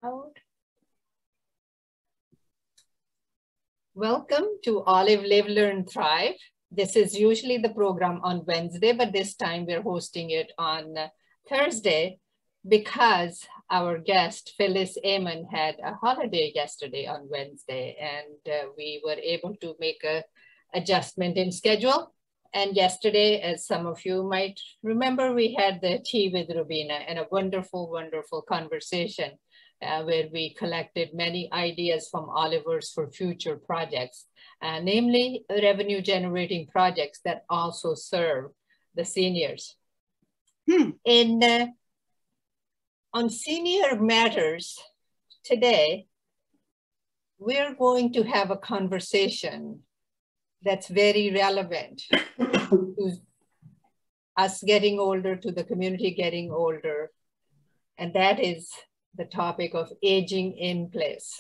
Out. Welcome to Olive Live Learn Thrive. This is usually the program on Wednesday, but this time we're hosting it on Thursday because our guest Phyllis Ayman had a holiday yesterday on Wednesday, and we were able to make an adjustment in schedule. And yesterday, as some of you might remember, we had the tea with Rubina and a wonderful, wonderful conversation where we collected many ideas from Oliver's for future projects, namely revenue generating projects that also serve the seniors. On Senior Matters today, we're going to have a conversation that's very relevant to us getting older, to the community getting older, and that is the topic of aging in place.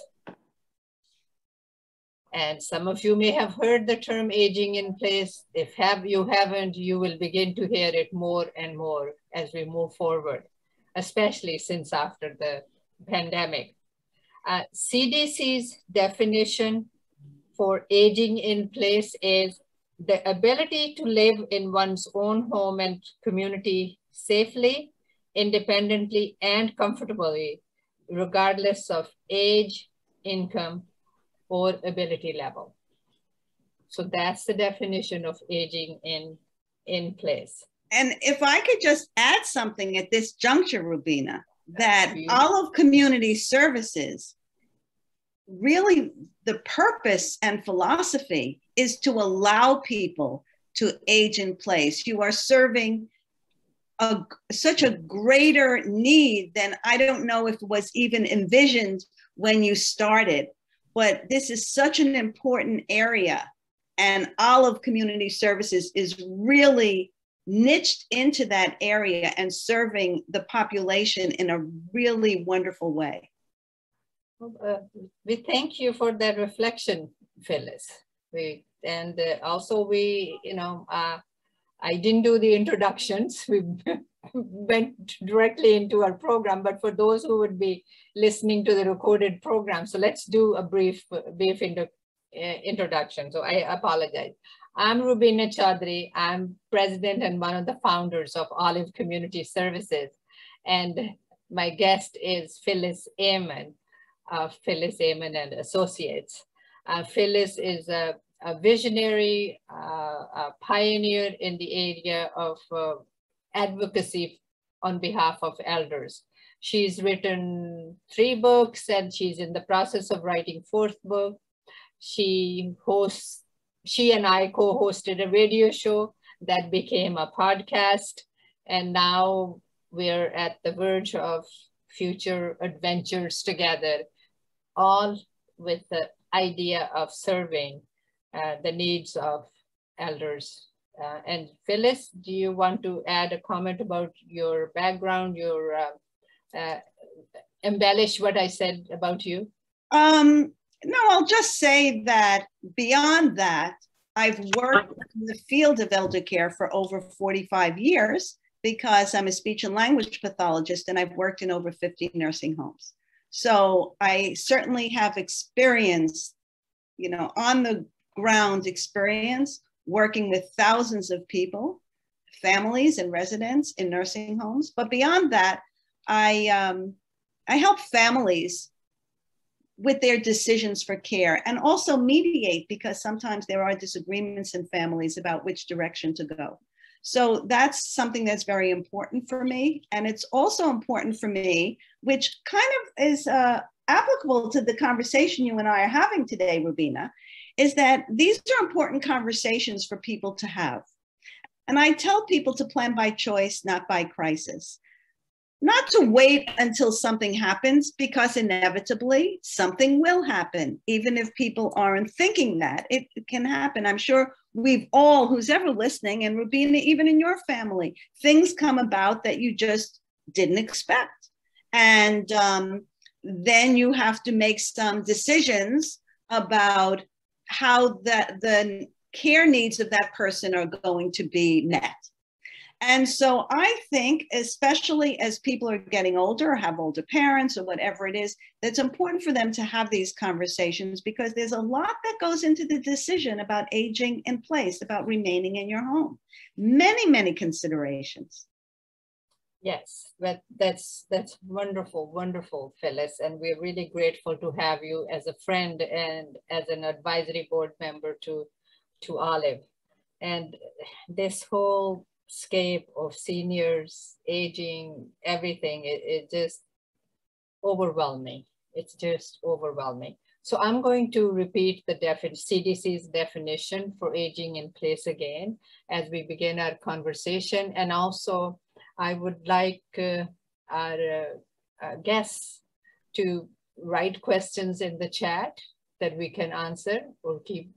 And some of you may have heard the term aging in place. If you haven't, you will begin to hear it more and more as we move forward, especially since after the pandemic. CDC's definition for aging in place is the ability to live in one's own home and community safely, independently, and comfortably, regardless of age, income, or ability level. So that's the definition of aging in place. And if I could just add something at this juncture, Rubina, that Olive Community Services, really the purpose and philosophy is to allow people to age in place. You are serving such a greater need than I don't know if it was even envisioned when you started, but this is such an important area, and Olive Community Services is really niched into that area and serving the population in a really wonderful way. We thank you for that reflection, Phyllis. I didn't do the introductions. We went directly into our program, but for those who would be listening to the recorded program, so let's do a brief introduction. So I apologize. I'm Rubina Chaudhary. I'm president and one of the founders of Olive Community Services. And my guest is Phyllis Ayman, Phyllis Ayman and Associates. Phyllis is a visionary, a pioneer in the area of advocacy on behalf of elders. She's written 3 books and she's in the process of writing 4th book. She and I co-hosted a radio show that became a podcast. And now we're at the verge of future adventures together, all with the idea of serving the needs of elders. And Phyllis, do you want to add a comment about your background, embellish what I said about you? No, I'll just say that beyond that, I've worked in the field of elder care for over 45 years because I'm a speech and language pathologist and I've worked in over 50 nursing homes. So I certainly have experience, on the ground experience, working with thousands of people, families and residents in nursing homes. But beyond that, I help families with their decisions for care and also mediate, because sometimes there are disagreements in families about which direction to go. So that's something that's very important for me. And it's also important for me, which kind of is applicable to the conversation you and I are having today, Rubina, is that these are important conversations for people to have. And I tell people to plan by choice, not by crisis. Not to wait until something happens, because inevitably something will happen. Even if people aren't thinking that, it can happen. I'm sure we've all, who's ever listening, and Rubina, even in your family, things come about that you just didn't expect. And then you have to make some decisions about how the care needs of that person are going to be met. And so I think, especially as people are getting older or have older parents or whatever it is, that's important for them to have these conversations, because there's a lot that goes into the decision about aging in place, about remaining in your home. Many, many considerations. Yes, that's wonderful, wonderful, Phyllis. And we're really grateful to have you as a friend and as an advisory board member to Olive. And this whole scape of seniors, aging, everything, it just overwhelming. It's just overwhelming. So I'm going to repeat the CDC's definition for aging in place again as we begin our conversation. And also I would like our guests to write questions in the chat that we can answer, or keep,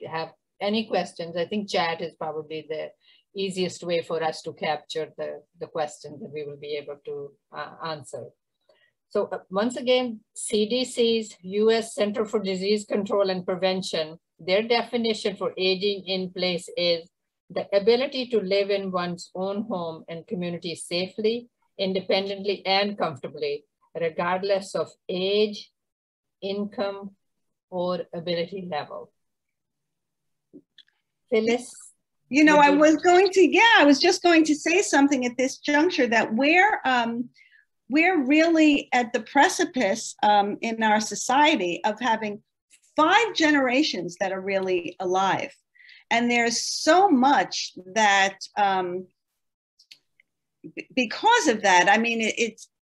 have any questions. I think chat is probably the easiest way for us to capture the questions that we will be able to answer. So once again, CDC's US Center for Disease Control and Prevention, their definition for aging in place is the ability to live in one's own home and community safely, independently, and comfortably, regardless of age, income, or ability level. Phyllis? I was just going to say something at this juncture, that we're really at the precipice in our society of having 5 generations that are really alive. And there's so much that, because of that, I mean,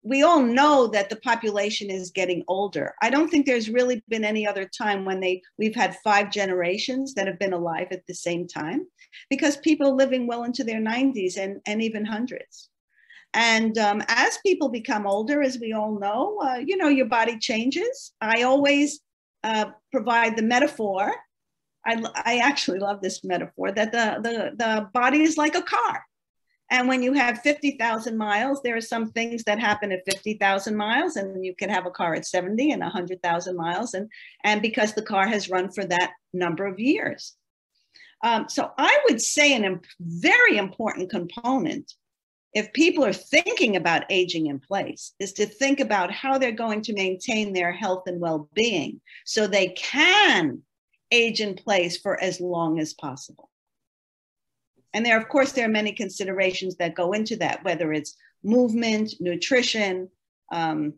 we all know that the population is getting older. I don't think there's really been any other time when we've had 5 generations that have been alive at the same time, because people are living well into their 90s and even hundreds. And as people become older, as we all know, your body changes. I always provide the metaphor. I actually love this metaphor, that the body is like a car. And when you have 50,000 miles, there are some things that happen at 50,000 miles, and you can have a car at 70 and 100,000 miles, and because the car has run for that number of years. So I would say a very important component, if people are thinking about aging in place, is to think about how they're going to maintain their health and well-being so they can age in place for as long as possible. And of course, there are many considerations that go into that, whether it's movement, nutrition, mental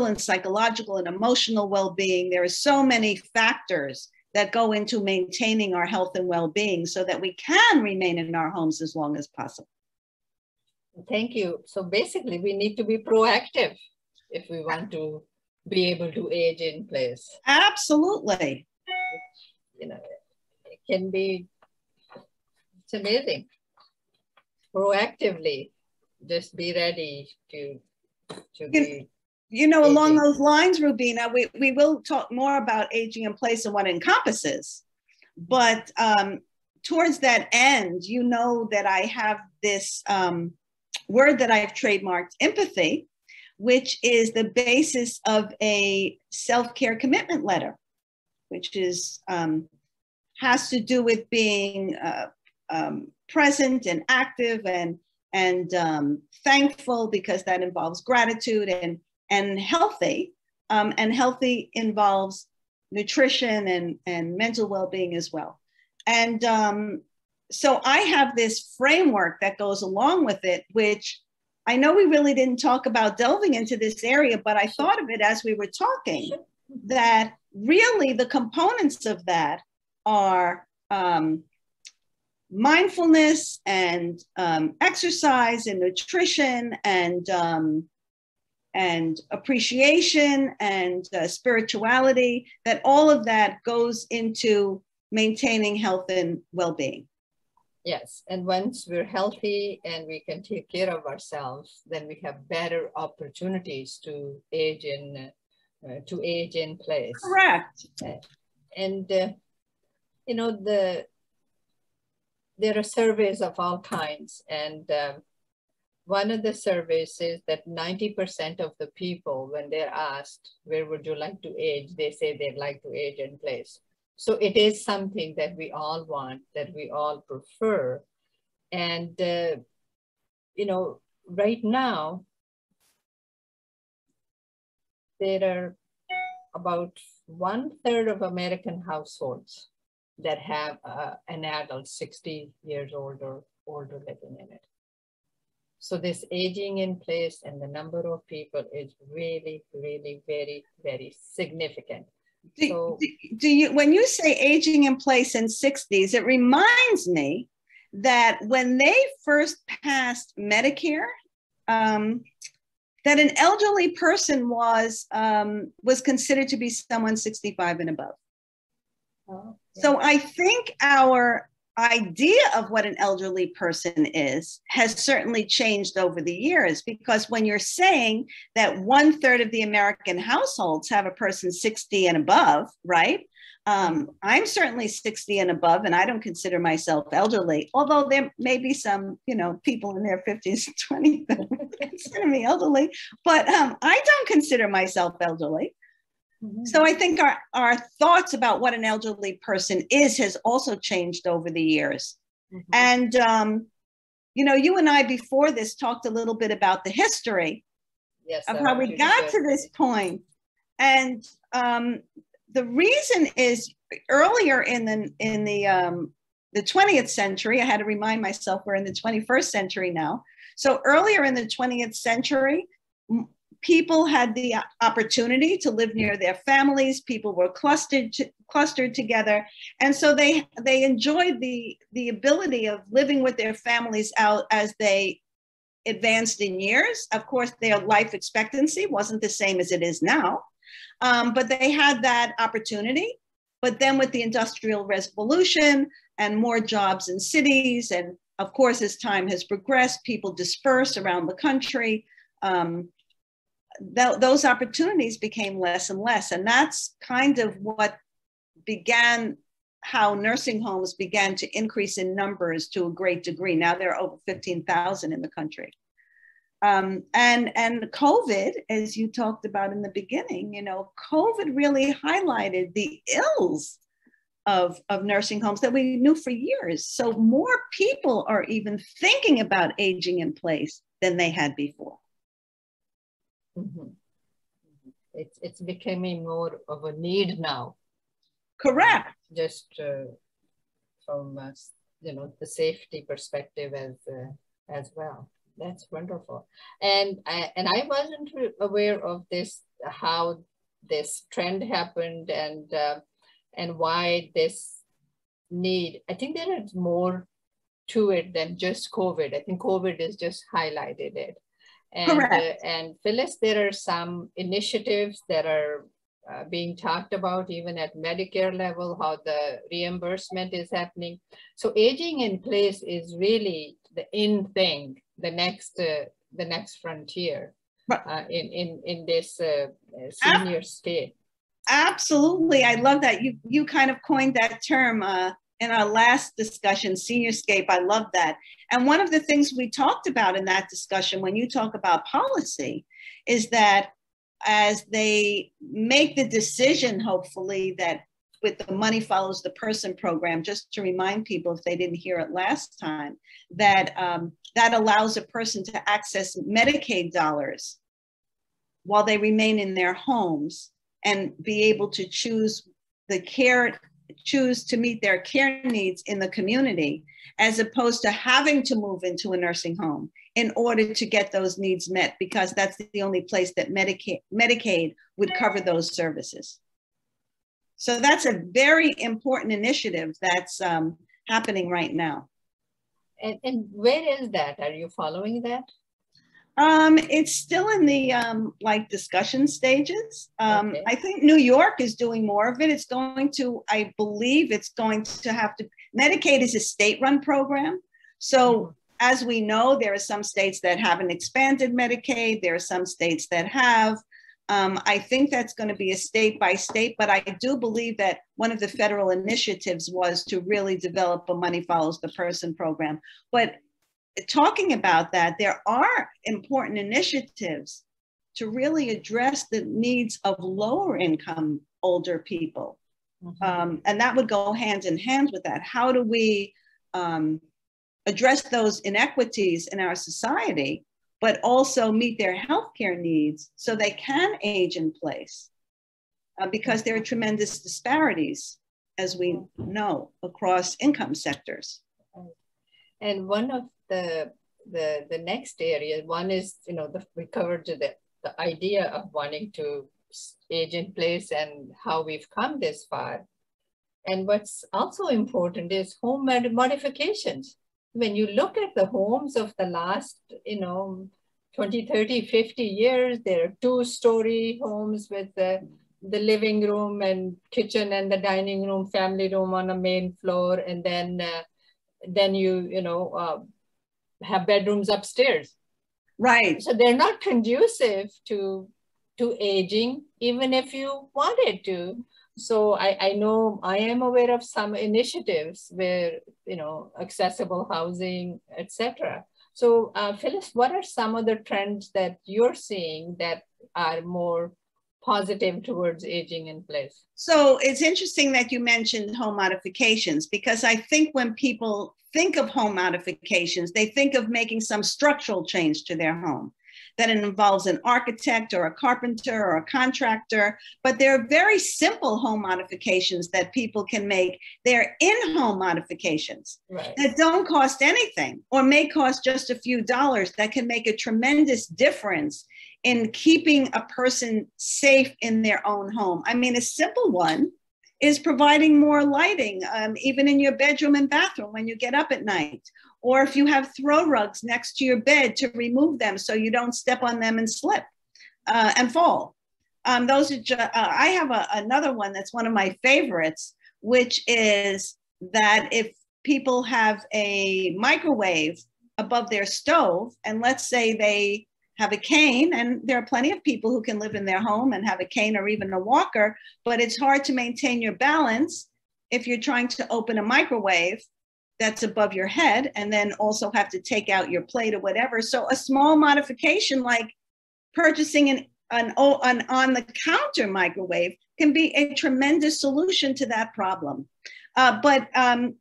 and psychological and emotional well-being. There are so many factors that go into maintaining our health and well-being so that we can remain in our homes as long as possible. Thank you. So basically, we need to be proactive if we want to be able to age in place. Absolutely. It can be, it's amazing. Proactively, just be ready to be. Along those lines, Rubina, we will talk more about aging in place and what it encompasses. But towards that end, that I have this word that I've trademarked, empathy, which is the basis of a self-care commitment letter, which is has to do with being present and active and thankful, because that involves gratitude, and healthy. And healthy involves nutrition and mental well-being as well. And so I have this framework that goes along with it, which I know we really didn't talk about delving into this area, but I thought of it as we were talking, that really the components of that are mindfulness and exercise and nutrition and appreciation and spirituality, that all of that goes into maintaining health and well-being. Yes, and once we're healthy and we can take care of ourselves, then we have better opportunities to age in place. Correct. And there are surveys of all kinds, and one of the surveys says that 90% of the people, when they're asked, where would you like to age? They say they'd like to age in place. So it is something that we all want, that we all prefer. And, you know, right now, there are about 1/3 of American households that have an adult 60 years old or older living in it. So this aging in place and the number of people is really, really very, very significant. Do you, when you say aging in place in 60s, it reminds me that when they first passed Medicare, that an elderly person was considered to be someone 65 and above. Oh, yeah. So I think our idea of what an elderly person is has certainly changed over the years, because when you're saying that 1/3 of the American households have a person 60 and above, right? I'm certainly 60 and above, and I don't consider myself elderly, although there may be some, you know, people in their 50s and 20s that consider me elderly, but I don't consider myself elderly. Mm-hmm. So I think our thoughts about what an elderly person is has also changed over the years. Mm-hmm. And, you know, you and I before this talked a little bit about the history of how we got to this point. And the reason is earlier in the 20th century, I had to remind myself we're in the 21st century now. So earlier in the 20th century, people had the opportunity to live near their families. People were clustered together. And so they enjoyed the ability of living with their families out as they advanced in years. Of course, their life expectancy wasn't the same as it is now, but they had that opportunity. But then with the Industrial Revolution and more jobs in cities, and of course, as time has progressed, people disperse around the country. Those opportunities became less and less. And that's kind of what began how nursing homes began to increase in numbers to a great degree. Now there are over 15,000 in the country. And COVID, as you talked about in the beginning, you know, COVID really highlighted the ills of nursing homes that we knew for years. So more people are even thinking about aging in place than they had before. Mm-hmm. It's becoming more of a need now. Correct. Just from you know, the safety perspective as well. That's wonderful. And I wasn't aware of this, how this trend happened, and why this need. I think there is more to it than just COVID. I think COVID has just highlighted it. And Phyllis, there are some initiatives that are being talked about even at Medicare level, how the reimbursement is happening. So aging in place is really the in thing, the next frontier in this senior state. Absolutely, I love that. You kind of coined that term in our last discussion, SeniorScape. I love that. And one of the things we talked about in that discussion, when you talk about policy, is that as they make the decision, hopefully, that with the Money Follows the Person program, just to remind people if they didn't hear it last time, that that allows a person to access Medicaid dollars while they remain in their homes and be able to choose to meet their care needs in the community, as opposed to having to move into a nursing home in order to get those needs met, because that's the only place that Medicaid would cover those services. So that's a very important initiative that's happening right now. And where is that? Are you following that? It's still in the like discussion stages. Okay. I think New York is doing more of it. It's going to, I believe it's going to have to, Medicaid is a state-run program. So as we know, there are some states that haven't expanded Medicaid. There are some states that have. I think that's going to be a state by state, but I do believe that one of the federal initiatives was to really develop a Money Follows the Person program. But talking about that, there are important initiatives to really address the needs of lower income older people. And that would go hand in hand with that. How do we address those inequities in our society, but also meet their healthcare needs so they can age in place? Because there are tremendous disparities, as we know, across income sectors. And one of the next area, one is, we covered the idea of wanting to age in place and how we've come this far. And what's also important is home modifications. When you look at the homes of the last, 20, 30, 50 years, there are 2-story homes with the living room and kitchen and the dining room, family room on a main floor. And then you have bedrooms upstairs. Right. So they're not conducive to aging, even if you wanted to. So I know I am aware of some initiatives where, accessible housing, etc. So Phyllis, what are some of the trends that you're seeing that are more positive towards aging in place? So it's interesting that you mentioned home modifications, because I think when people think of home modifications, they think of making some structural change to their home. That it involves an architect or a carpenter or a contractor, but there are very simple home modifications that people can make. They're in-home modifications that don't cost anything or may cost just a few dollars that can make a tremendous difference in keeping a person safe in their own home. I mean, a simple one is providing more lighting, even in your bedroom and bathroom when you get up at night. Or if you have throw rugs next to your bed, to remove them so you don't step on them and slip and fall. Those are I have another one that's one of my favorites, which is that if people have a microwave above their stove, and let's say they have a cane, and there are plenty of people who can live in their home and have a cane or even a walker, but it's hard to maintain your balance if you're trying to open a microwave that's above your head and then also have to take out your plate or whatever. So a small modification like purchasing an on-the-counter microwave can be a tremendous solution to that problem. But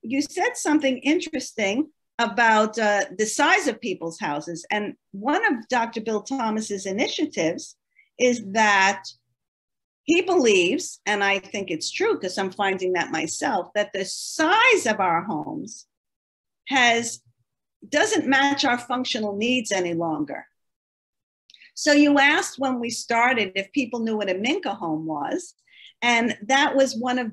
you said something interesting about the size of people's houses. And one of Dr. Bill Thomas's initiatives is that he believes, and I think it's true because I'm finding that myself, that the size of our homes doesn't match our functional needs any longer. So you asked when we started if people knew what a Minka home was, and that was one of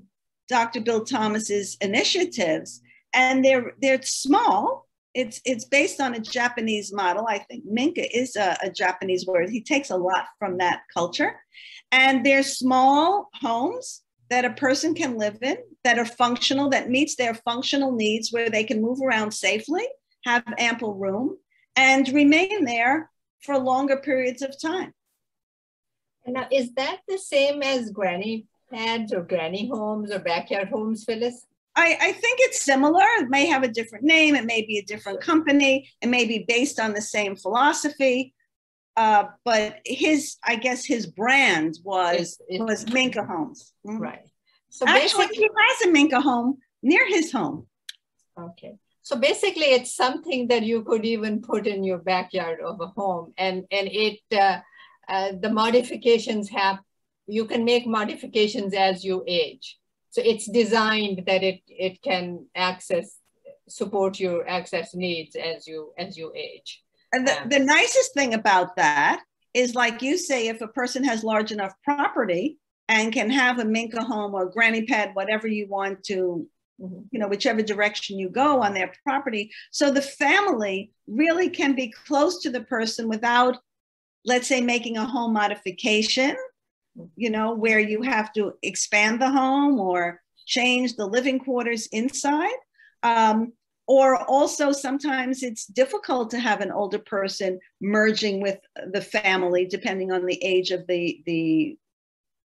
Dr. Bill Thomas's initiatives. And they're small. It's based on a Japanese model. I think Minka is a Japanese word. He takes a lot from that culture. And they're small homes that a person can live in, that are functional, that meets their functional needs, where they can move around safely, have ample room, and remain there for longer periods of time. And now, is that the same as granny pads or granny homes or backyard homes, Phyllis? I think it's similar. It may have a different name. It may be a different company. It may be based on the same philosophy. But I guess his brand was Minka Homes. Mm-hmm. Right. So actually, he has a Minka home near his home. Okay. So basically, it's something that you could even put in your backyard of a home, and the modifications you can make modifications as you age. So it's designed that it can support your access needs as you age. And the nicest thing about that is, like you say, if a person has large enough property and can have a Minka home or granny pad, whatever you want to, whichever direction you go on their property. So the family really can be close to the person without, let's say, making a home modification, where you have to expand the home or change the living quarters inside. Or also sometimes it's difficult to have an older person merging with the family, depending on the age of the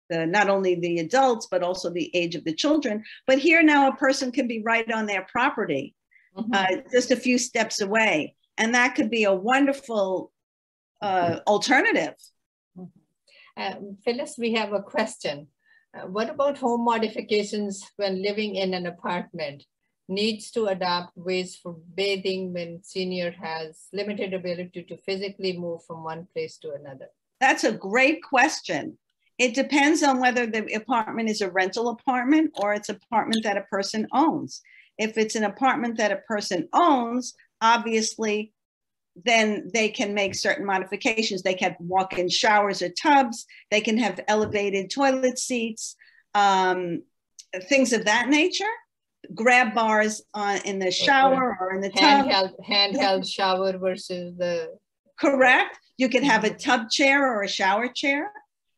not only the adults, but also the age of the children. But here now a person can be right on their property, just a few steps away. And that could be a wonderful alternative. Phyllis, we have a question. What about home modifications when living in an apartment? Needs to adopt ways for bathing when senior has limited ability to physically move from one place to another? That's a great question. It depends on whether the apartment is a rental apartment or it's an apartment that a person owns. If it's an apartment that a person owns, obviously, then they can make certain modifications. They can walk-in showers or tubs. They can have elevated toilet seats, things of that nature. Grab bars in the shower or in the tub. Handheld shower versus the... Correct. You could have a tub chair or a shower chair.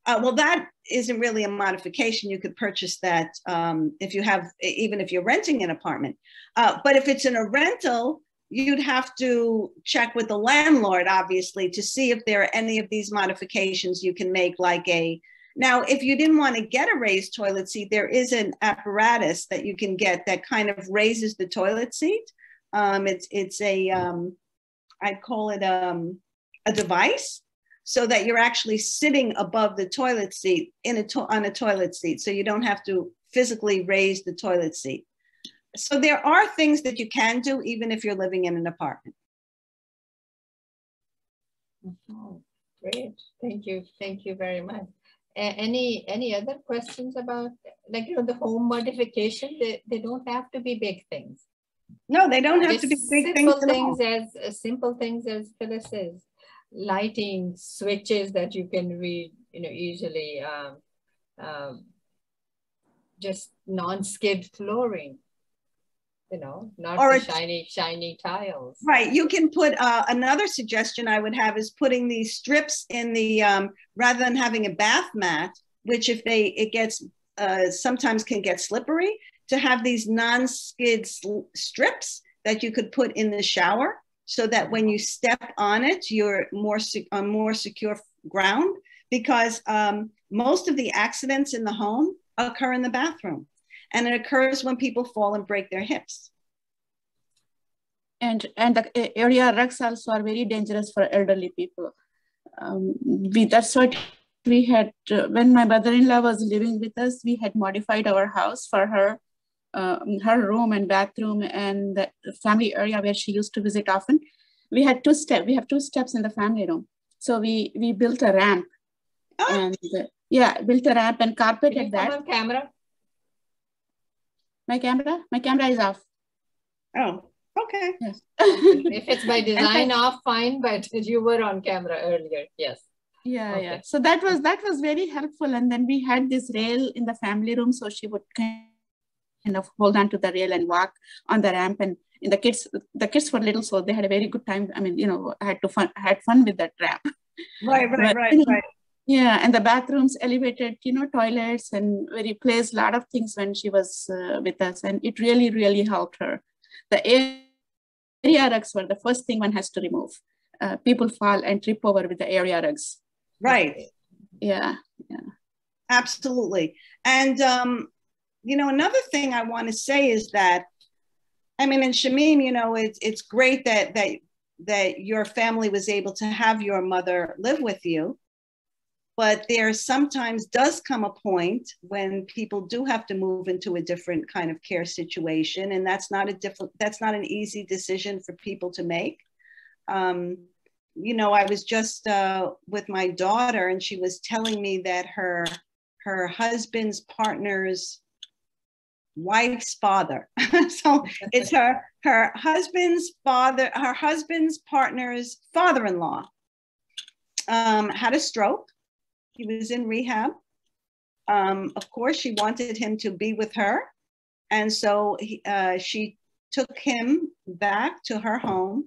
Well, that isn't really a modification. You could purchase that if you have, even if you're renting an apartment. But if it's in a rental, you'd have to check with the landlord, obviously, to see if there are any of these modifications you can make, like a... Now, if you didn't want to get a raised toilet seat, there is an apparatus that you can get that kind of raises the toilet seat. It's a, I'd call it a device, so that you're actually sitting above the toilet seat on a toilet seat, so you don't have to physically raise the toilet seat. So there are things that you can do even if you're living in an apartment. Oh, great, thank you very much. Any other questions about, like, the home modification? They don't have to be big things. No, they don't have to be big things. Simple things as Phyllis says. Lighting switches that you can read, easily, just non-skid flooring, not or the shiny tiles. Right. You can put another suggestion I would have is putting these strips in the rather than having a bath mat, which it gets sometimes can get slippery, to have these non-skid strips that you could put in the shower, so that when you step on it, you're on more secure ground, because most of the accidents in the home occur in the bathroom, and it occurs when people fall and break their hips. And the area rugs also are very dangerous for elderly people. That's what we had, when my mother-in-law was living with us, we had modified our house for her, her room and bathroom and the family area where she used to visit often. We had we have two steps in the family room. So we built a ramp. And built a ramp and carpeted that. On camera? My camera is off. Oh, okay. Yes. If it's by design off, fine, but you were on camera earlier, yes. Yeah, okay. Yeah. So that was very helpful. And then we had this rail in the family room, so she would kind of hold on to the rail and walk on the ramp. And the kids were little, so they had a very good time. I mean, had fun with that ramp. Right. Yeah, and the bathrooms, elevated, toilets, and we replaced a lot of things when she was with us, and it really, really helped her. The area rugs were the first thing one has to remove. People fall and trip over with the area rugs. Right. Yeah. Absolutely. And, another thing I want to say is that, and Shameen, it's great that your family was able to have your mother live with you. But there sometimes does come a point when people do have to move into a different kind of care situation, and that's not an easy decision for people to make. I was just with my daughter, and she was telling me that her husband's partner's wife's father, so it's her husband's partner's father-in-law, had a stroke. He was in rehab. Of course, she wanted him to be with her. And so she took him back to her home.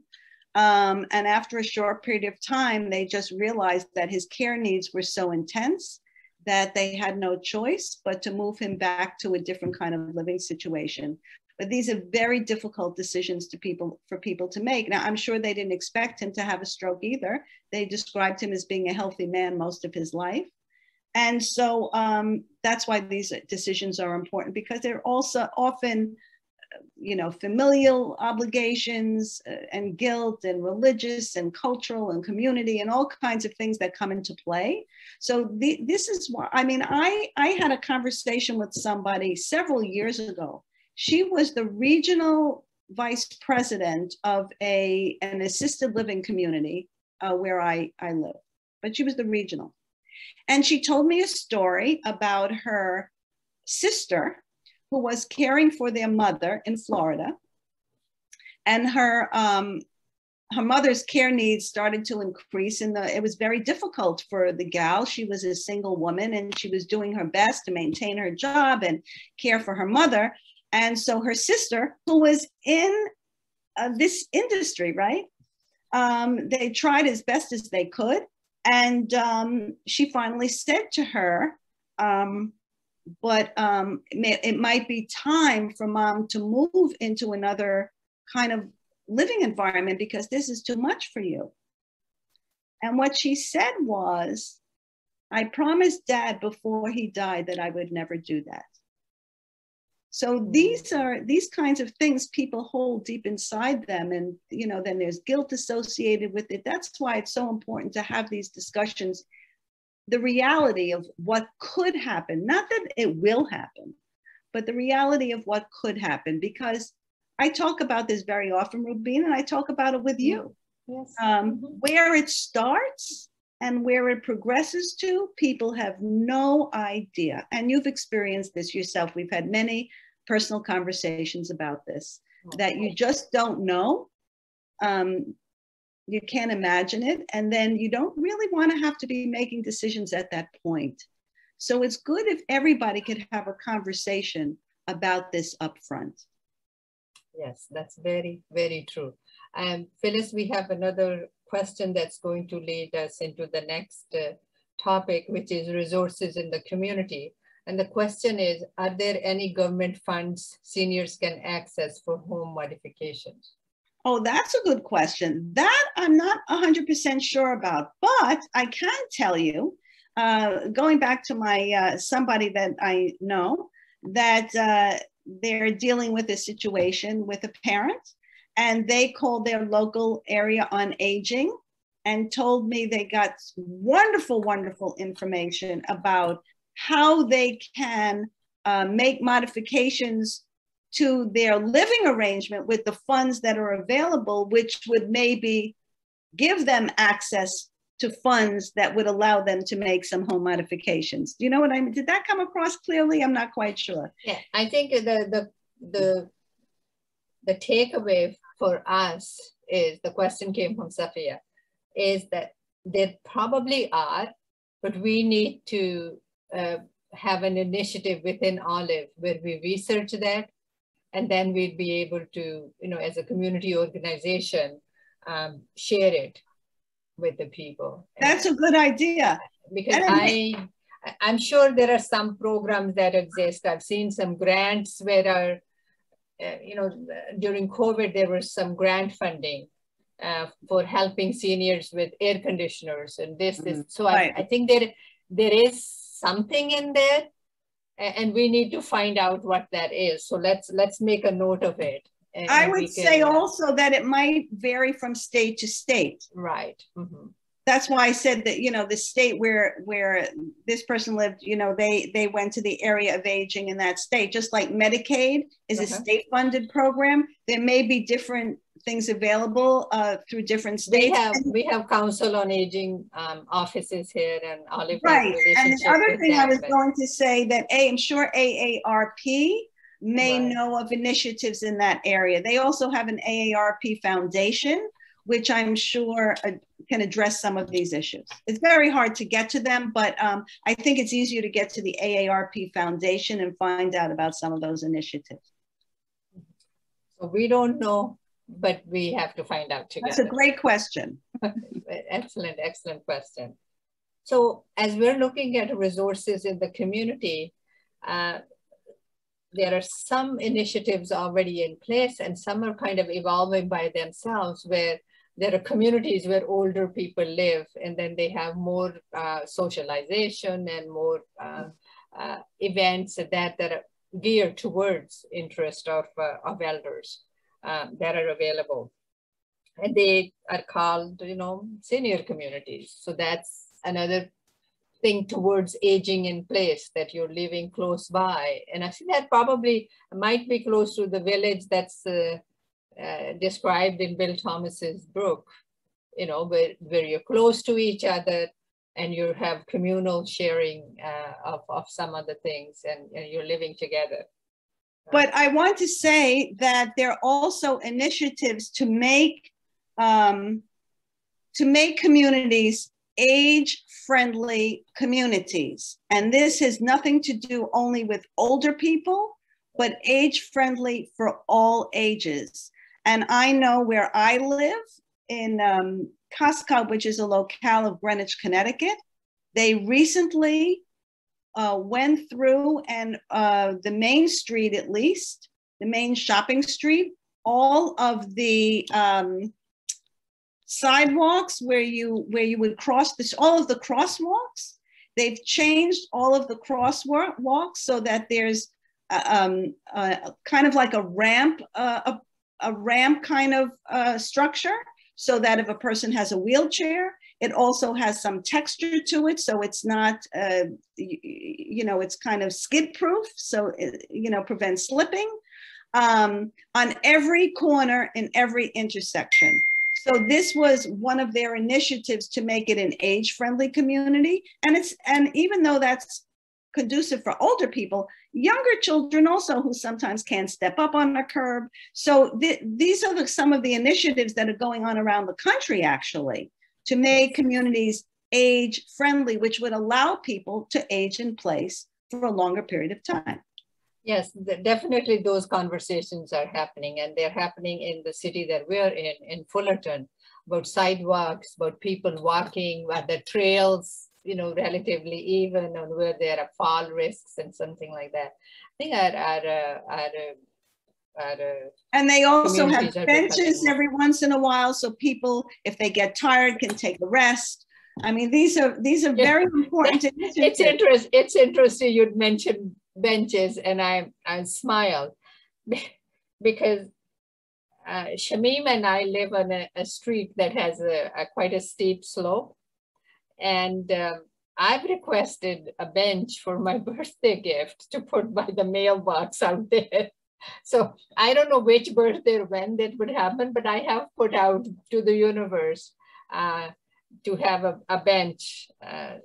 And after a short period of time, they just realized that his care needs were so intense that they had no choice but to move him back to a different kind of living situation. But these are very difficult decisions for people to make. Now, I'm sure they didn't expect him to have a stroke either. They described him as being a healthy man most of his life. And so that's why these decisions are important, because they're also often familial obligations and guilt and religious and cultural and community and all kinds of things that come into play. So this is why, I had a conversation with somebody several years ago. She was the regional vice president of an assisted living community where I live, but she was the regional. And she told me a story about her sister who was caring for their mother in Florida. And her mother's care needs started to increase, and it was very difficult for the gal. She was a single woman, and she was doing her best to maintain her job and care for her mother. And so her sister, who was in this industry, right? They tried as best as they could. And she finally said to her, it might be time for mom to move into another kind of living environment because this is too much for you. And what she said was, I promised dad before he died that I would never do that. So these are these kinds of things people hold deep inside them. And, then there's guilt associated with it. That's why it's so important to have these discussions. The reality of what could happen, not that it will happen, but the reality of what could happen, because I talk about this very often, Rubina, and I talk about it with you. Yes. Where it starts and where it progresses to, people have no idea. And you've experienced this yourself. We've had many personal conversations about this, that you just don't know. You can't imagine it. And then you don't really want to have to be making decisions at that point. So it's good if everybody could have a conversation about this up front. Yes, that's very, very true. Phyllis, we have another question that's going to lead us into the next topic, which is resources in the community. And the question is, are there any government funds seniors can access for home modifications? Oh, that's a good question. That I'm not 100% sure about, but I can tell you, going back to my somebody that I know, that they're dealing with a situation with a parent, and they called their local area on aging and told me they got wonderful, wonderful information about how they can make modifications to their living arrangement with the funds that are available, which would maybe give them access to funds that would allow them to make some home modifications. Do you know what I mean? Did that come across clearly? I'm not quite sure. Yeah, I think the takeaway for us is, the question came from Safiya, is that there probably are, but we need to have an initiative within Olive where we research that, and then we'd be able to, as a community organization, share it with the people. That's a good idea. Because I'm sure there are some programs that exist. I've seen some grants where during COVID, there was some grant funding for helping seniors with air conditioners and this. So right. I think there is something in there, and we need to find out what that is. So let's make a note of it. I would say also that it might vary from state to state. Right. Mm-hmm. That's why I said that, the state where this person lived, they went to the area of aging in that state. Just like Medicaid is a state funded program, there may be different things available through different states. We have Council on Aging offices here, and Olive. Right. And the other thing I was going to say that I'm sure AARP may know of initiatives in that area. They also have an AARP foundation, which I'm sure can address some of these issues. It's very hard to get to them, but I think it's easier to get to the AARP foundation and find out about some of those initiatives. So we don't know, but we have to find out together. That's a great question. Excellent, excellent question. So as we're looking at resources in the community, there are some initiatives already in place, and some are kind of evolving by themselves, where there are communities where older people live, and then they have more socialization and more events that are geared towards interest of elders that are available. And they are called, senior communities. So that's another thing towards aging in place, that you're living close by. And I think that probably might be close to the village that's described in Bill Thomas's book, where you're close to each other and you have communal sharing of some other things, and you're living together. But I want to say that there are also initiatives to make communities age-friendly communities. And this has nothing to do only with older people, but age-friendly for all ages. And I know where I live in Costco, which is a locale of Greenwich, Connecticut, they recently went through and the main street, at least, the main shopping street, all of the sidewalks where you would cross this, all of the crosswalks, they've changed all of the crosswalks so that there's kind of like a ramp kind of structure, so that if a person has a wheelchair, it also has some texture to it, so it's not, it's kind of skid proof, so it, prevents slipping on every corner in every intersection. So this was one of their initiatives to make it an age-friendly community. And even though that's conducive for older people, younger children also, who sometimes can't step up on a curb. So these are some of the initiatives that are going on around the country, actually, to make communities age-friendly, which would allow people to age in place for a longer period of time. Yes, definitely those conversations are happening, and they're happening in the city that we're in Fullerton, about sidewalks, about people walking, where the trails, relatively even, on where there are fall risks and something like that. I think and they also have benches every once in a while, so people, if they get tired, can take a rest. I mean, these are very important initiatives. It's interesting you'd mention benches, and I smiled because Shamim and I live on a street that has quite a steep slope, and I've requested a bench for my birthday gift to put by the mailbox out there. So I don't know which birthday or when that would happen, but I have put out to the universe to have a bench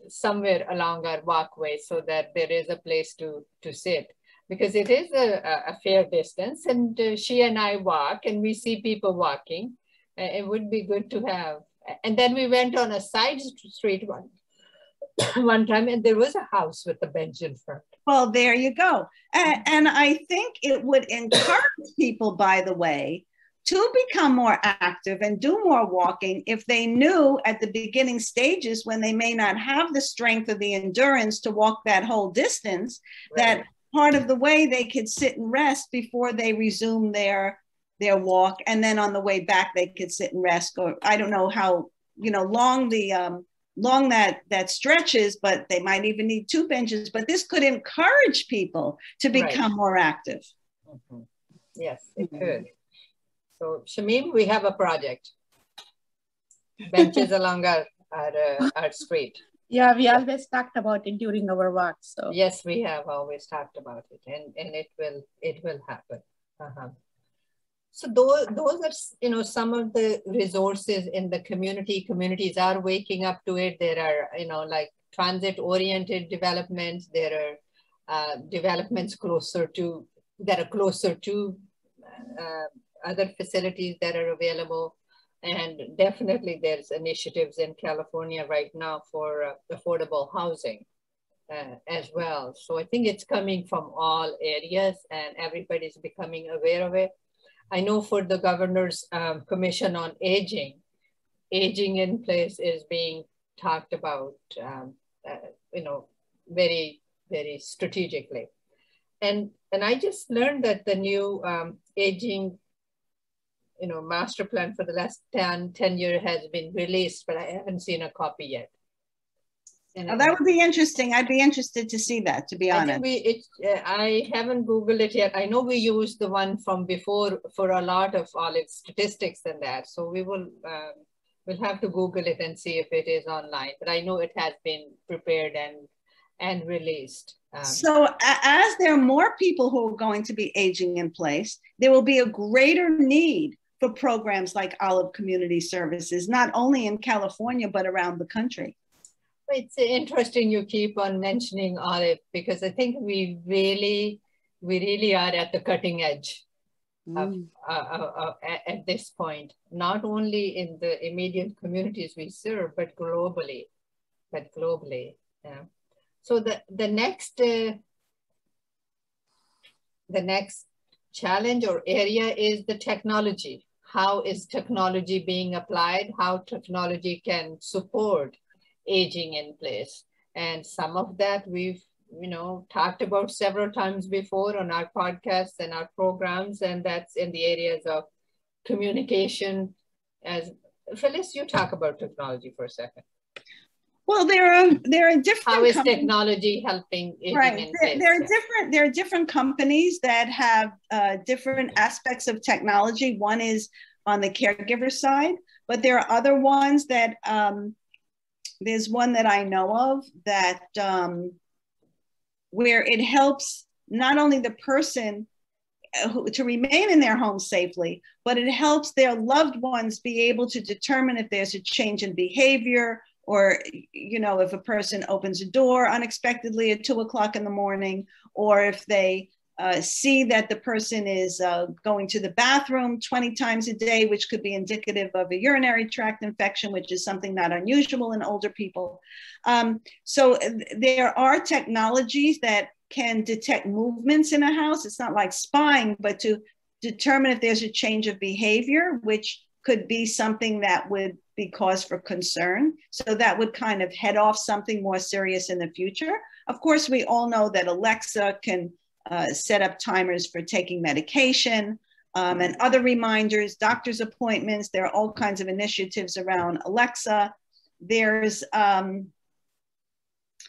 somewhere along our walkway, so that there is a place to sit, because it is a fair distance, and she and I walk and we see people walking. It would be good to have. And then we went on a side street one time, and there was a house with a bench in front. Well, there you go. And I think it would encourage people, by the way, to become more active and do more walking if they knew at the beginning stages, when they may not have the strength or the endurance to walk that whole distance, right, that part of the way they could sit and rest before they resume their walk. And then on the way back, they could sit and rest, or I don't know how, long that stretch is, but they might even need 2 benches, but this could encourage people to become more active. Mm-hmm. Yes, it could. So Shamim, we have a project. Benches along our street. Yeah, we always talked about it during our walk. So yes, we have always talked about it, and it will happen. So those are some of the resources in the community. Communities are waking up to it. There are like transit-oriented developments. There are developments that are closer to other facilities that are available. And definitely there's initiatives in California right now for affordable housing as well. So I think it's coming from all areas, and everybody's becoming aware of it. I know for the Governor's Commission on Aging in place is being talked about, very, very strategically. And I just learned that the new aging, master plan for the last 10 years has been released, but I haven't seen a copy yet. That would be interesting. I'd be interested to see that, to be honest. I haven't Googled it yet. I know we used the one from before for a lot of Olive statistics and that. So we will, we'll have to Google it and see if it is online. But I know it has been prepared and released. So as there are more people who are going to be aging in place, there will be a greater need for programs like Olive Community Services, not only in California, but around the country. It's interesting you keep on mentioning Olive, because I think we really are at the cutting edge at this point, not only in the immediate communities we serve, but globally. Yeah. So the next challenge or area is the technology. How is technology being applied? How technology can support aging in place? And some of that we've talked about several times before on our podcasts and our programs, and that's in the areas of communication. As Phyllis, you talk about technology for a second. Well, there are different. How is technology helping aging in place? There are different companies that have different aspects of technology. One is on the caregiver side, but there are other ones that there's one that I know of that where it helps not only the person to remain in their home safely, but it helps their loved ones be able to determine if there's a change in behavior, or if a person opens a door unexpectedly at 2 o'clock in the morning, or if they see that the person is going to the bathroom 20 times a day, which could be indicative of a urinary tract infection, which is something not unusual in older people. So there are technologies that can detect movements in a house. It's not like spying, but to determine if there's a change of behavior, which could be something that would be cause for concern. So that would kind of head off something more serious in the future. Of course, we all know that Alexa can set up timers for taking medication and other reminders, doctor's appointments. There are all kinds of initiatives around Alexa. There's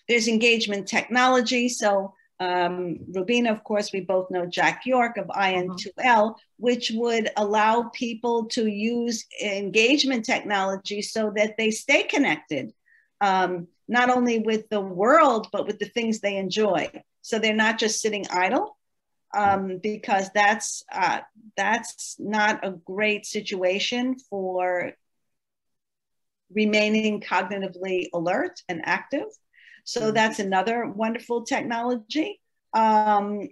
engagement technology. So Rubina, of course, we both know Jack York of IN2L, which would allow people to use engagement technology so that they stay connected, not only with the world, but with the things they enjoy. So they're not just sitting idle, because that's not a great situation for remaining cognitively alert and active. So that's another wonderful technology. There's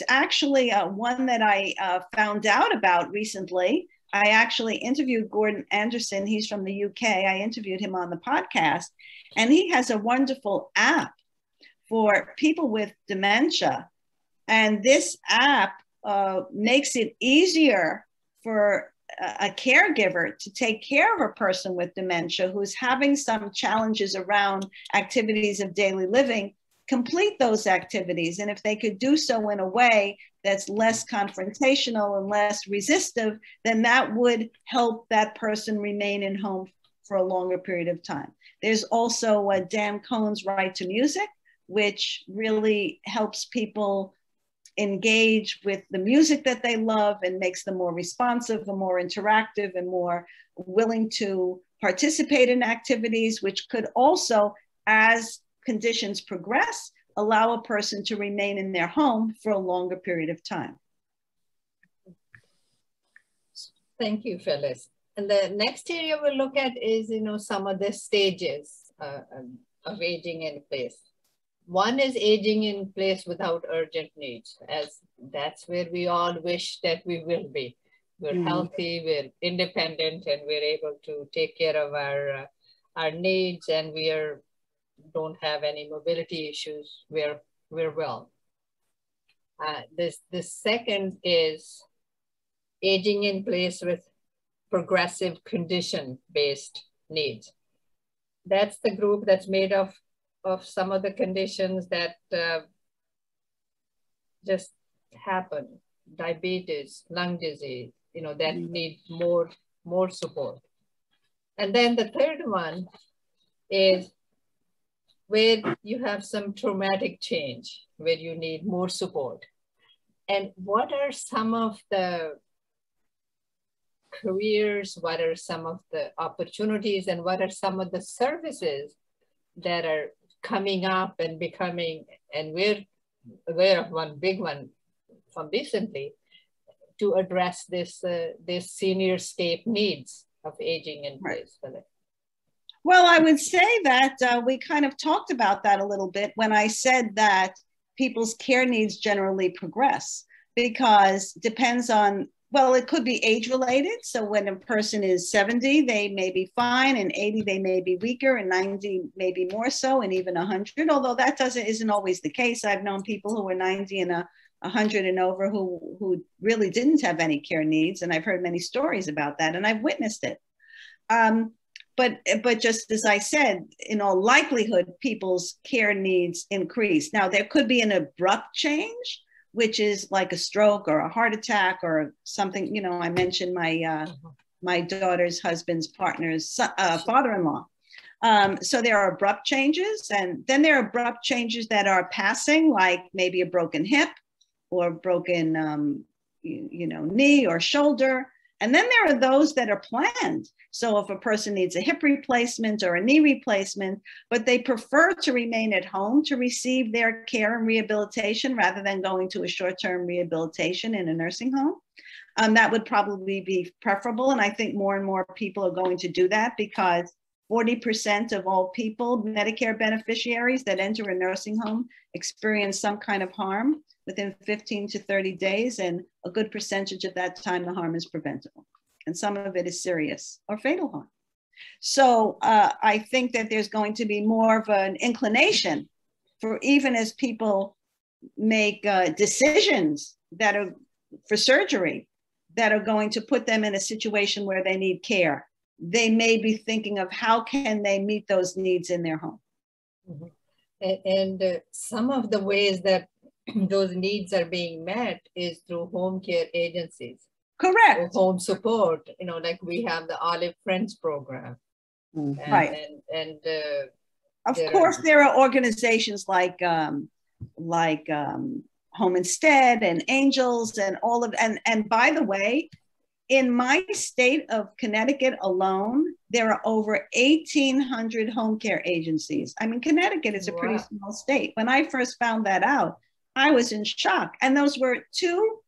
actually one that I found out about recently. I actually interviewed Gordon Anderson. He's from the UK. I interviewed him on the podcast, and he has a wonderful app for people with dementia. And this app makes it easier for a caregiver to take care of a person with dementia who's having some challenges around activities of daily living, complete those activities. And if they could do so in a way that's less confrontational and less resistive, then that would help that person remain in home for a longer period of time. There's also Dan Cohn's Right to Music, which really helps people engage with the music that they love and makes them more responsive and more interactive and more willing to participate in activities, which could also, as conditions progress, allow a person to remain in their home for a longer period of time. Thank you, Phyllis. And the next area we'll look at is, some of the stages of aging in place. One is aging in place without urgent needs, as that's where we all wish that we will be. We're healthy, we're independent, and we're able to take care of our needs, and don't have any mobility issues. We're well. The second is aging in place with progressive condition-based needs. That's the group that's made of some of the conditions that just happen, diabetes, lung disease, that need more support. And then the third one is where you have some traumatic change, where you need more support. And what are some of the careers, what are some of the opportunities, and what are some of the services that are coming up and becoming, and we're aware of one big one from recently, to address this senior-scape needs of aging in place. Well, I would say that we kind of talked about that a little bit when I said that people's care needs generally progress, because depends on, well, it could be age related. So when a person is 70, they may be fine, and 80, they may be weaker, and 90, maybe more so, and even 100, although that isn't always the case. I've known people who were 90 and 100 and over who really didn't have any care needs. And I've heard many stories about that, and I've witnessed it. But just as I said, in all likelihood, people's care needs increase. Now, there could be an abrupt change, which is like a stroke or a heart attack or something. You know, I mentioned my daughter's husband's partner's father-in-law. So there are abrupt changes, and then there are abrupt changes that are passing, like maybe a broken hip or broken, knee or shoulder. And then there are those that are planned. So if a person needs a hip replacement or a knee replacement, but they prefer to remain at home to receive their care and rehabilitation rather than going to a short-term rehabilitation in a nursing home, that would probably be preferable. And I think more and more people are going to do that, because 40% of all people, Medicare beneficiaries that enter a nursing home, experience some kind of harm within 15 to 30 days. And a good percentage of that time, the harm is preventable. And some of it is serious or fatal harm. So I think that there's going to be more of an inclination for, even as people make decisions that are for surgery, that are going to put them in a situation where they need care, they may be thinking of how can they meet those needs in their home. Mm-hmm. And some of the ways that those needs are being met is through home care agencies. Correct. Home support, like we have the Olive Friends program. Mm-hmm. Right. And of course, there are organizations like Home Instead and Angels and all of, and by the way, in my state of Connecticut alone, there are over 1,800 home care agencies. I mean, Connecticut is a pretty small state. When I first found that out, I was in shock. And those were two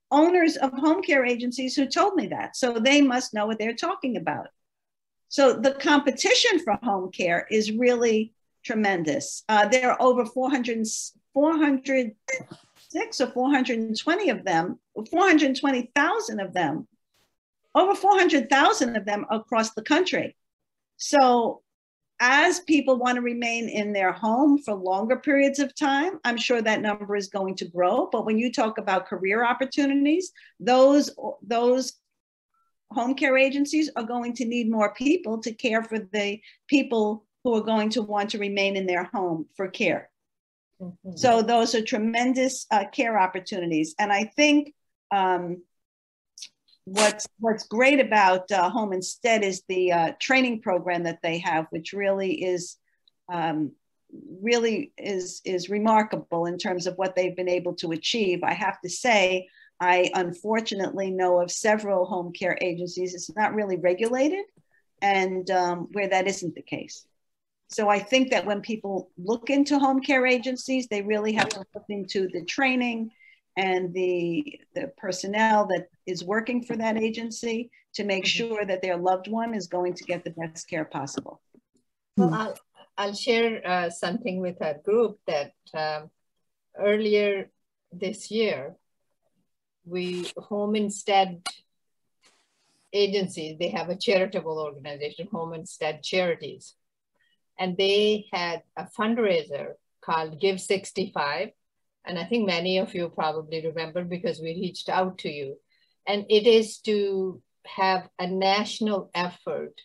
owners of home care agencies who told me that. So they must know what they're talking about. So the competition for home care is really tremendous. There are over 406 or 420 of them, 420,000 of them, over 400,000 of them across the country. So as people want to remain in their home for longer periods of time, I'm sure that number is going to grow. But when you talk about career opportunities, those home care agencies are going to need more people to care for the people who are going to want to remain in their home for care. Mm-hmm. So those are tremendous care opportunities. And I think what's great about Home Instead is the training program that they have, which really is remarkable in terms of what they've been able to achieve. I have to say, I unfortunately know of several home care agencies. It's not really regulated, and where that isn't the case. So I think that when people look into home care agencies, they really have to look into the training and the personnel that is working for that agency to make sure that their loved one is going to get the best care possible. Well, I'll share something with our group that earlier this year, Home Instead agencies, they have a charitable organization, Home Instead Charities. And they had a fundraiser called Give 65. And I think many of you probably remember because we reached out to you. And it is to have a national effort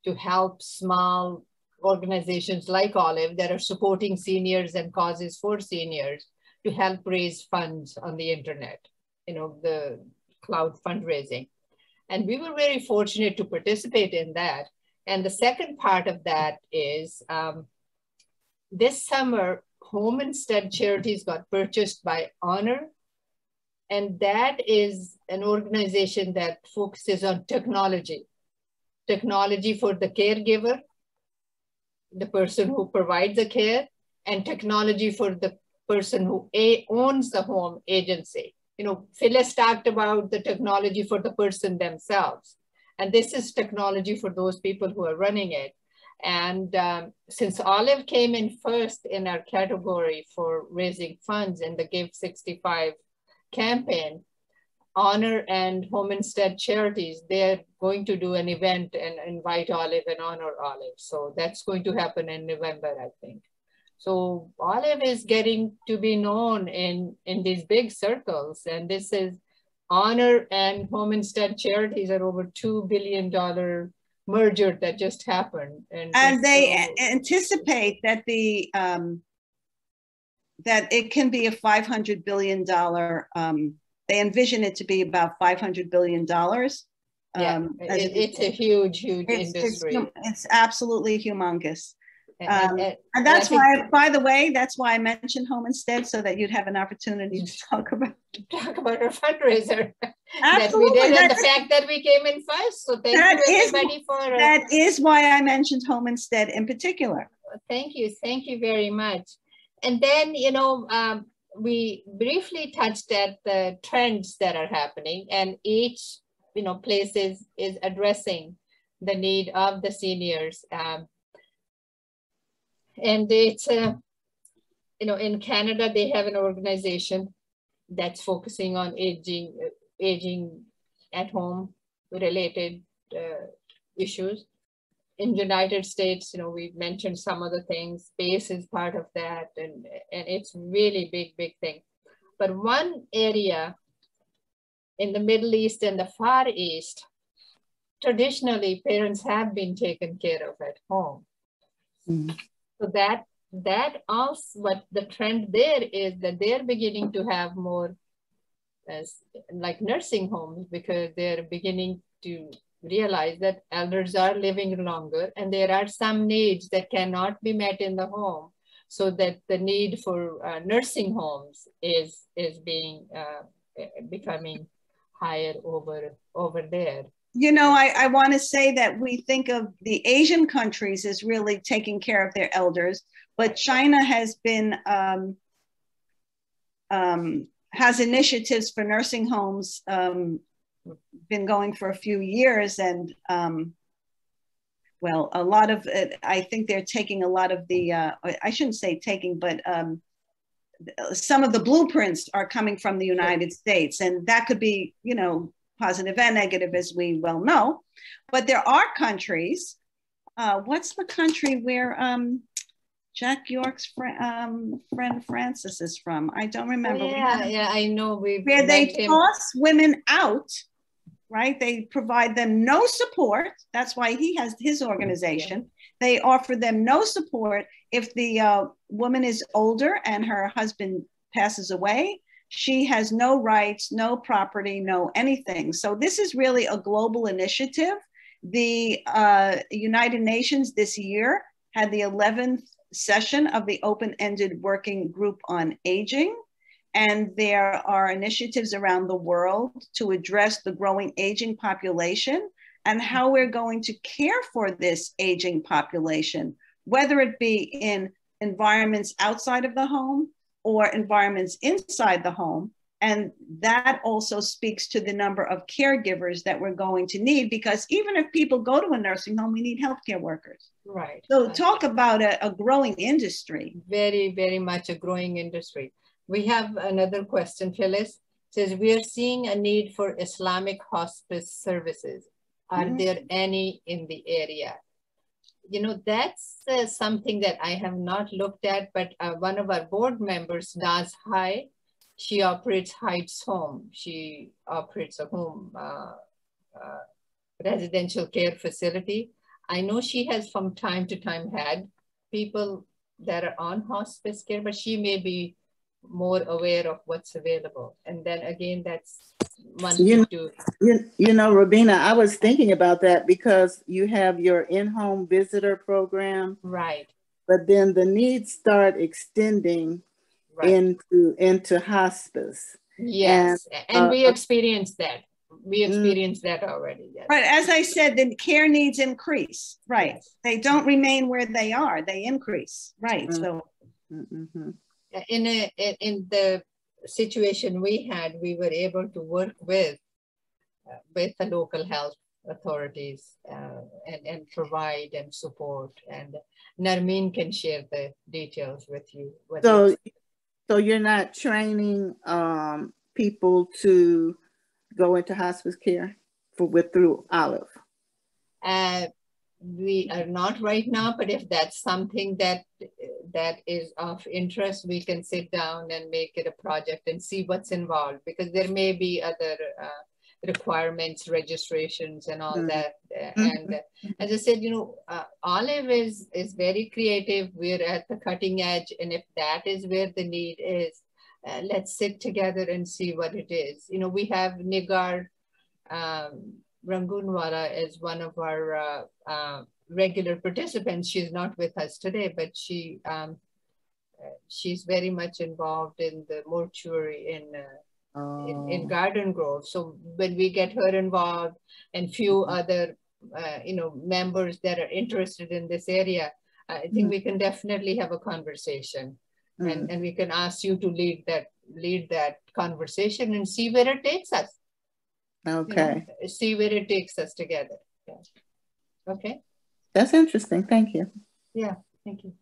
to help small organizations like Olive that are supporting seniors and causes for seniors to help raise funds on the internet, the cloud fundraising. And we were very fortunate to participate in that. And the second part of that is this summer, Home Instead Charities got purchased by Honor. And that is an organization that focuses on technology. Technology for the caregiver, the person who provides the care, and technology for the person who owns the home agency. You know, Phyllis talked about the technology for the person themselves. And this is technology for those people who are running it. And since Olive came in first in our category for raising funds in the Give 65 campaign, Honor and Home Instead Charities, they're going to do an event and invite Olive and honor Olive. So that's going to happen in November, I think. So Olive is getting to be known in these big circles. And this is Honor and Home Instead Charities are over $2 billion merger that just happened. And they anticipate that that it can be a $500 billion, they envision it to be about $500 billion. Yeah, it's a huge industry. It's absolutely humongous. And that's why, by the way, that's why I mentioned Home Instead, so that you'd have an opportunity to talk about our fundraiser that Absolutely. we did, and the fact that we came in first. So thank you everybody for that is why I mentioned Home Instead in particular. Thank you very much. And then, you know, we briefly touched at the trends that are happening, and each, you know, place is addressing the need of the seniors. And it's, you know, in Canada, they have an organization that's focusing on aging at home related issues. In United States, you know, we've mentioned some of the things. Space is part of that, and it's really big thing. But one area in the Middle East and the Far East, traditionally parents have been taken care of at home. Mm-hmm. So that also, what the trend there is that they're beginning to have more like nursing homes, because they're beginning to realize that elders are living longer and there are some needs that cannot be met in the home, so that the need for nursing homes is being becoming higher over there. You know, I want to say that we think of the Asian countries as really taking care of their elders, but China has been has initiatives for nursing homes, been going for a few years, and well, a lot of it, I think they're taking a lot of the I shouldn't say taking, but some of the blueprints are coming from the United States, and that could be, you know, positive and negative, as we well know. But there are countries, what's the country where Jack York's friend Francis is from? I don't remember. Oh, yeah, I know. Where they toss women out, right? They provide them no support. That's why he has his organization. Yeah. They offer them no support. If the woman is older and her husband passes away, she has no rights, no property, no anything. So this is really a global initiative. The United Nations this year had the 11th session of the Open-Ended Working Group on Aging. And there are initiatives around the world to address the growing aging population and how we're going to care for this aging population, whether it be in environments outside of the home or environments inside the home. And that also speaks to the number of caregivers that we're going to need, because even if people go to a nursing home, we need healthcare workers. Right. So talk about a growing industry. Very, very much a growing industry. We have another question, Phyllis. It says, we are seeing a need for Islamic hospice services. Are there any in the area? You know, that's something that I have not looked at, but one of our board members, Naz Hai, she operates Heights Home. She operates a home residential care facility. I know she has from time to time had people that are on hospice care, but she may be more aware of what's available. And then again, that's wanted to. You know, Rubina, I was thinking about that because you have your in-home visitor program. Right. But then the needs start extending into hospice. Yes, and we experienced that. We experienced that already. Yes. Right, as I said, the care needs increase. Right, yes. They don't remain where they are; they increase. Right. So, in the situation we had, we were able to work with the local health authorities and provide and support. And Narmeen can share the details with you. So you're not training people to go into hospice care through Olive? We are not right now, but if that's something that is of interest, we can sit down and make it a project and see what's involved, because there may be other requirements, registrations and all that. And as I said, you know, Olive is very creative. We're at the cutting edge. And if that is where the need is, let's sit together and see what it is. You know, we have Nigar Rangunwala as one of our regular participants. She's not with us today, but she's very much involved in the mortuary in Garden Grove. So when we get her involved and few other members that are interested in this area, I think we can definitely have a conversation, and we can ask you to lead that conversation and see where it takes us. Okay. You know, see where it takes us together. Yeah. Okay. That's interesting. Thank you. Yeah, thank you.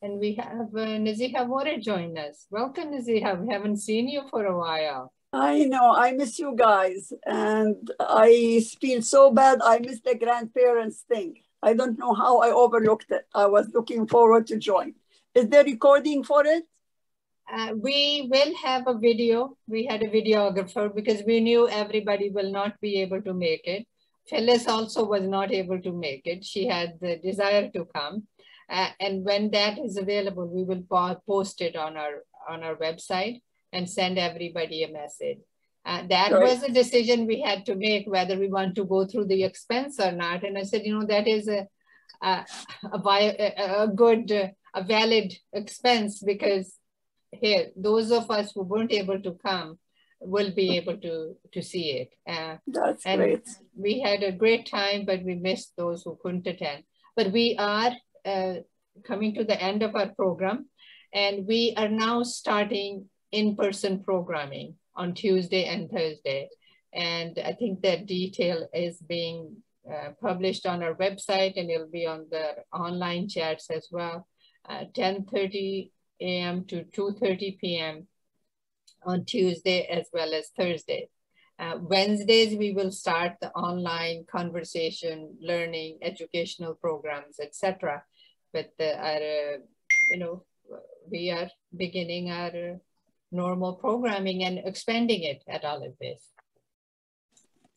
And we have Naziha More join us. Welcome, Naziha. We haven't seen you for a while. I know. I miss you guys. And I feel so bad. I missed the grandparents thing. I don't know how I overlooked it. I was looking forward to join. Is there recording for it? We will have a video. We had a videographer because we knew everybody will not be able to make it. Phyllis also was not able to make it. She had the desire to come. And when that is available, we will post it on our website and send everybody a message. That was a decision we had to make, whether we want to go through the expense or not. And I said, you know, that is a valid expense, because here, those of us who weren't able to come will be able to see it. That's great. We had a great time, but we missed those who couldn't attend. But we are coming to the end of our program, and we are now starting in-person programming on Tuesday and Thursday. And I think that detail is being published on our website, and it'll be on the online chats as well. 10:30 a.m. to 2:30 p.m. on Tuesday as well as Thursday. Wednesdays, we will start the online conversation, learning, educational programs, etc. But we are beginning our normal programming and expanding it at Olive Base.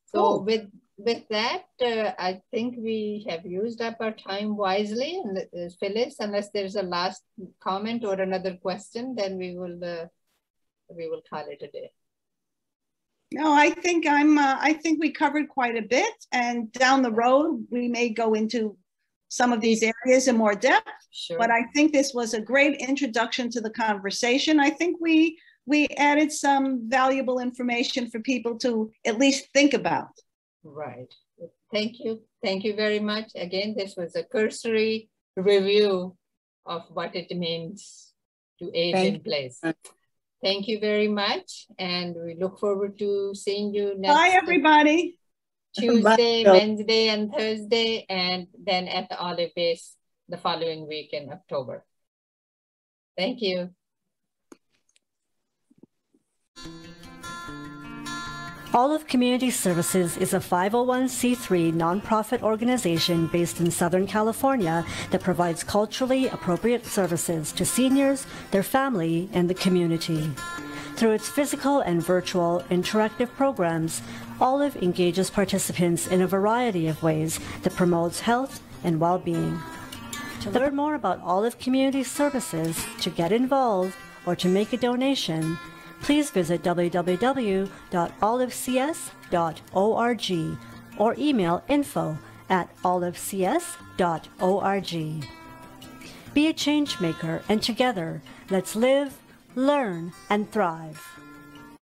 So with that, I think we have used up our time wisely. And Phyllis, unless there's a last comment or another question, then we will call it a day. No, I think we covered quite a bit, and down the road we may go into some of these areas in more depth. Sure. But I think this was a great introduction to the conversation. I think we added some valuable information for people to at least think about. Right. Thank you. Thank you very much. Again, this was a cursory review of what it means to age in place. Thank you very much. And we look forward to seeing you next. Bye, everybody. Tuesday, Wednesday, and Thursday, and then at the Olive Base the following week in October. Thank you. Olive Community Services is a 501c3 nonprofit organization based in Southern California that provides culturally appropriate services to seniors, their family, and the community. Through its physical and virtual interactive programs, Olive engages participants in a variety of ways that promotes health and well-being. To learn more about Olive Community Services, to get involved, or to make a donation, please visit www.olivecs.org or email info@olivecs.org. Be a change maker, and together, let's live, learn, and thrive.